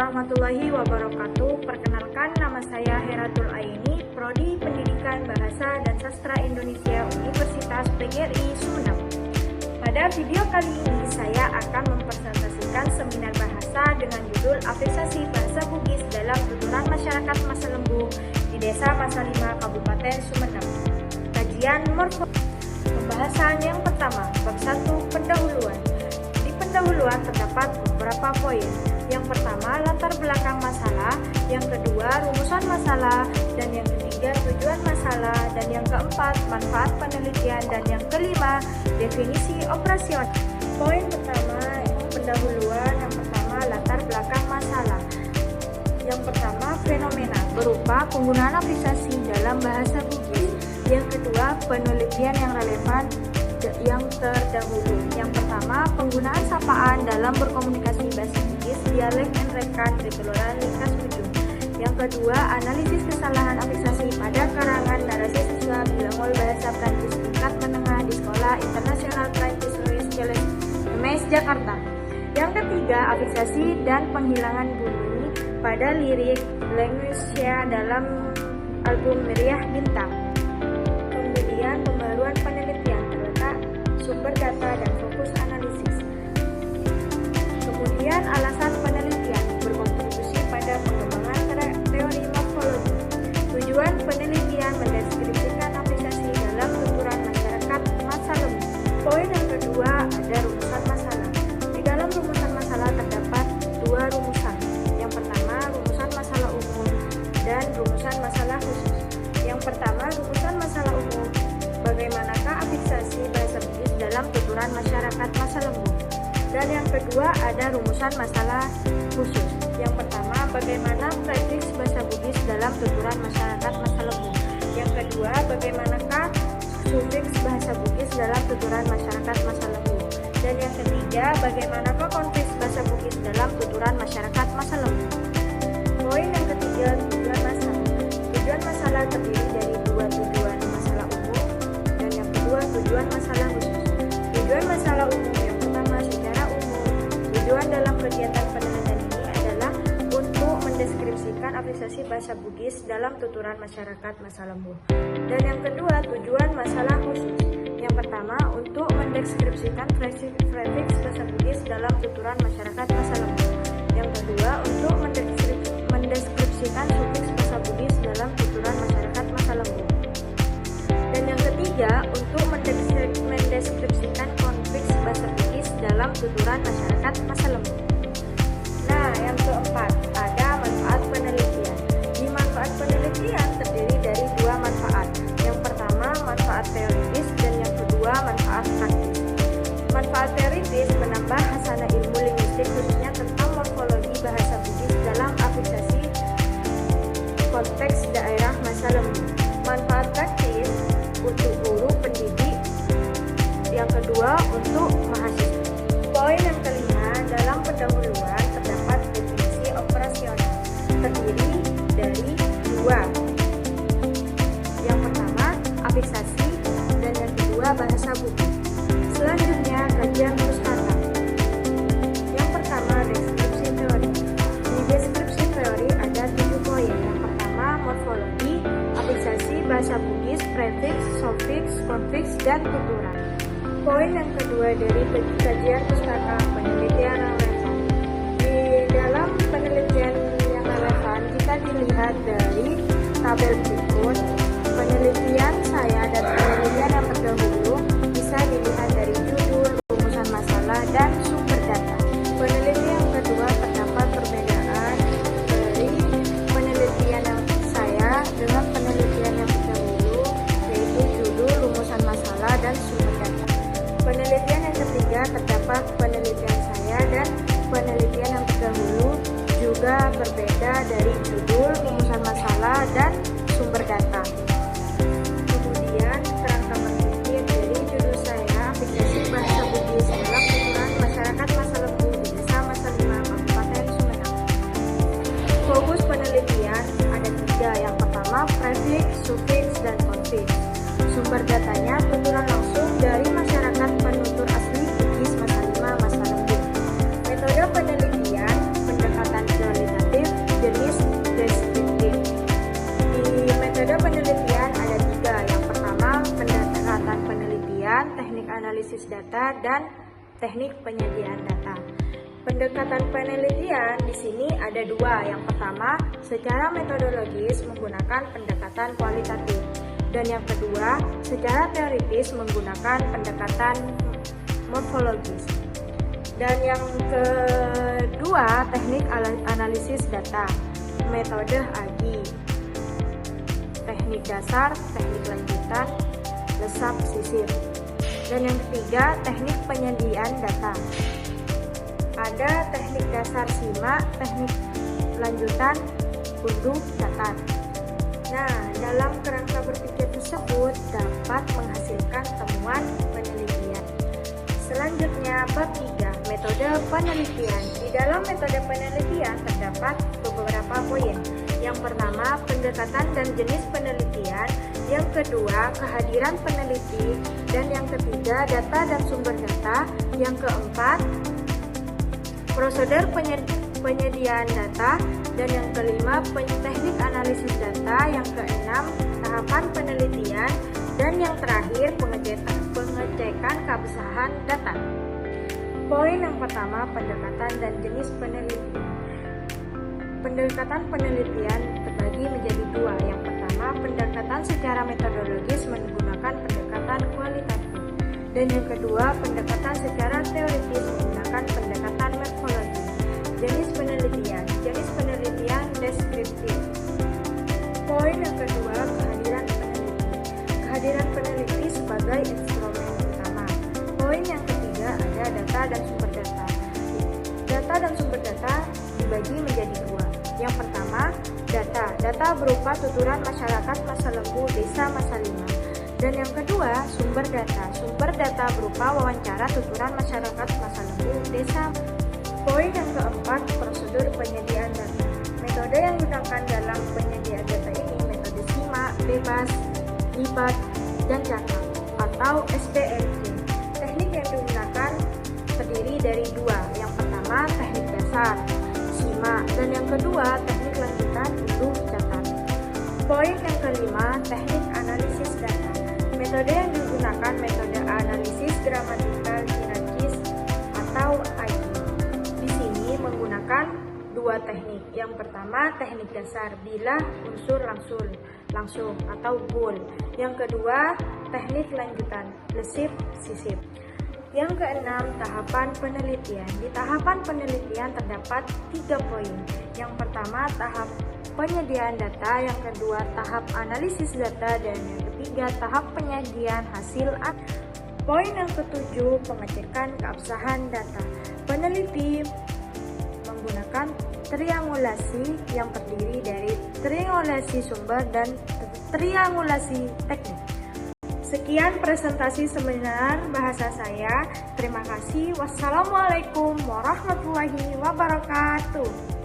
warahmatullahi wabarakatuh. Perkenalkan, nama saya Heratul Aini, Prodi Pendidikan Bahasa dan Sastra Indonesia Universitas PGRI Sumeneb. Pada video kali ini saya akan mempresentasikan seminar bahasa dengan judul Apresiasi Bahasa Bugis dalam Tuturan Masyarakat Masalembu di Desa Masalima, Kabupaten Sumeneb. Kajian morfologi. Pembahasan yang pertama, bab 1 pendahuluan. Di pendahuluan terdapat beberapa poin. Yang pertama, latar belakang masalah. Yang kedua, rumusan masalah. Dan yang ketiga, tujuan masalah. Dan yang keempat, manfaat penelitian. Dan yang kelima, definisi operasional. Poin pertama, pendahuluan. Yang pertama, latar belakang masalah. Yang pertama, fenomena berupa penggunaan apresiasi dalam bahasa Bugis. Yang kedua, penelitian yang relevan yang terdahulu. Yang pertama, penggunaan sapaan dalam berkomunikasi bahasa Bugis, dialek dan rekan di Kelurahan Lingkas Ujung. Yang kedua, analisis kesalahan apresiasi pada karangan narasi siswa bilanggol bahasa Prancis tingkat menengah di Sekolah Internasional Prancis Louis Gemes, Jakarta. Yang ketiga, apresiasi dan penghilangan bunyi pada lirik Languasia dalam album Meriah Bintang. Kemudian, pembaruan penelitian terletak sumber data dan fokus analisis. Kemudian, alasan penelitian berkontribusi pada pengembangan teori morfologi. Tujuan penelitian mendeskripsikan apresiasi dalam tuturan masyarakat Masalembu. Poin yang kedua, ada rumusan masalah. Di dalam rumusan masalah terdapat dua rumusan. Yang pertama, rumusan masalah umum dan rumusan masalah khusus. Yang pertama, rumusan masalah umum. Bagaimanakah apresiasi bahasa Bugis dalam tuturan masyarakat Masalembu? Dan yang kedua, ada rumusan masalah khusus. Yang pertama, bagaimana prefix bahasa Bugis dalam tuturan masyarakat Masalembu? Yang kedua, bagaimanakah sufiks bahasa Bugis dalam tuturan masyarakat Masalembu? Dan yang ketiga, bagaimanakah konfiks bahasa Bugis dalam tuturan masyarakat Masalembu? Poin yang ketiga, tujuan masalah. Tujuan masalah terdiri dari dua tujuan masalah umum dan yang kedua tujuan masalah khusus. Tujuan masalah umum yang pertama secara umum. Tujuan dalam kegiatan penelitian ini adalah untuk mendeskripsikan apresiasi bahasa Bugis dalam tuturan masyarakat Masalembu. Dan yang kedua, tujuan masalah khusus. Yang pertama, untuk mendeskripsikan prefix bahasa Bugis dalam tuturan masyarakat Masalembu. Yang kedua, untuk mendeskripsikan sufiks bahasa Bugis dalam tuturan masyarakat Masalembu. Dan yang ketiga, untuk mendeskripsikan konfiks bahasa Bugis dalam tuturan masyarakat Masalembu. Nah, yang keempat, ada manfaat penelitian. Di manfaat penelitian terdiri dari dua manfaat. Yang pertama, manfaat teoritis dan yang kedua, manfaat praktis. Manfaat teoritis menambah hasanah ilmu linguistik khususnya tentang morfologi bahasa Bugis dalam apresiasi konteks daerah Masalembu. Manfaat praktis untuk guru pendidik. Yang kedua, untuk mahasiswa. Poin yang kelima, dalam pendahuluan terdapat definisi operasional terdiri dari dua. Yang pertama, apresiasi dan yang kedua, bahasa Bugis. Selanjutnya, kajian pustaka. Yang pertama, deskripsi teori. Di deskripsi teori ada 7 poin. Yang pertama, morfologi, apresiasi bahasa Bugis, prefix, sufiks, konfiks, dan tuturan. Poin yang kedua dari kajian pustaka, penelitian relevan. Di dalam penelitian yang relevan, jika dilihat dari tabel berikut, penelitian saya dan penelitian yang terdahulu bisa dilihat dari judul, rumusan masalah, dan sumber data. Penelitian yang kedua terdapat perbedaan dari penelitian yang saya dengan penelitian yang terdahulu, yaitu judul, rumusan masalah, dan sumber data. Penelitian yang ketiga terdapat penelitian saya dan penelitian yang terdahulu juga berbeda dari judul, rumusan masalah, dan sumber data. Kemudian kerangka berpikir dari judul saya, apresiasi bahasa Bugis dalam tuturan masyarakat Masalembu di Desa Masalima, Kabupaten Sumeneb. Fokus penelitian ada 3. Yang pertama, prefix, sufiks, dan konfiks. Sumber datanya tuturan langsung dari masyarakat penutur asli Bugis Masalima, Masalembu. Metode penelitian, pendekatan kualitatif dan teknik penyediaan data. Pendekatan penelitian di sini ada dua. Yang pertama, secara metodologis menggunakan pendekatan kualitatif. Dan yang kedua, secara teoritis menggunakan pendekatan morfologis. Dan yang kedua, teknik analisis data, metode AGI, teknik dasar, teknik lanjutan, lesap sisir. Dan yang ketiga, teknik penyediaan data. Ada teknik dasar simak, teknik lanjutan, unduh, catat. Nah, dalam kerangka berpikir tersebut dapat menghasilkan temuan penelitian. Selanjutnya, bab 3, metode penelitian. Di dalam metode penelitian terdapat beberapa poin. Yang pertama, pendekatan dan jenis penelitian. Yang kedua, kehadiran peneliti. Dan yang ketiga, data dan sumber data. Yang keempat, prosedur penyediaan data. Dan yang kelima, teknik analisis data. Yang keenam, tahapan penelitian. Dan yang terakhir, pengecekan keabsahan data. Poin yang pertama, pendekatan dan jenis penelitian. Pendekatan penelitian terbagi menjadi dua. Yang pertama, pendekatan secara metodologis menggunakan pendekatan kualitatif. Dan yang kedua, pendekatan secara teoritis menggunakan pendekatan morfologi. Jenis penelitian deskriptif. Poin yang kedua, kehadiran peneliti. Kehadiran peneliti sebagai instrumen utama. Poin yang ketiga ada data dan sumber data. Data dan sumber data dibagi menjadi dua. Yang pertama, data. Data berupa tuturan masyarakat masa lembu desa masa 5. Dan yang kedua, sumber data. Sumber data berupa wawancara tuturan masyarakat masa lembu desa. Poin yang keempat, prosedur penyediaan data. Metode yang digunakan dalam penyediaan data ini metode simak, bebas, lipat, dan catat atau SPLC. Teknik yang digunakan terdiri dari dua. Yang pertama, teknik dasar, simak, dan yang kedua, teknik lanjutan, unduh, catat. Poin yang kelima, teknik analisis data. Metode yang digunakan metode analisis gramatikal hierarkis atau AGI. Di sini menggunakan dua teknik. Yang pertama, teknik dasar, bilah, unsur, langsung atau bool. Yang kedua, teknik lanjutan, lesip, sisip. Yang keenam, tahapan penelitian. Di tahapan penelitian terdapat 3 poin. Yang pertama, tahap penyediaan data. Yang kedua, tahap analisis data. Dan yang ketiga, tahap penyediaan hasil. Poin yang ketujuh, pengecekan keabsahan data. Peneliti menggunakan triangulasi yang terdiri dari triangulasi sumber dan triangulasi teknik. Sekian presentasi seminar bahasa saya. Terima kasih. Wassalamualaikum warahmatullahi wabarakatuh.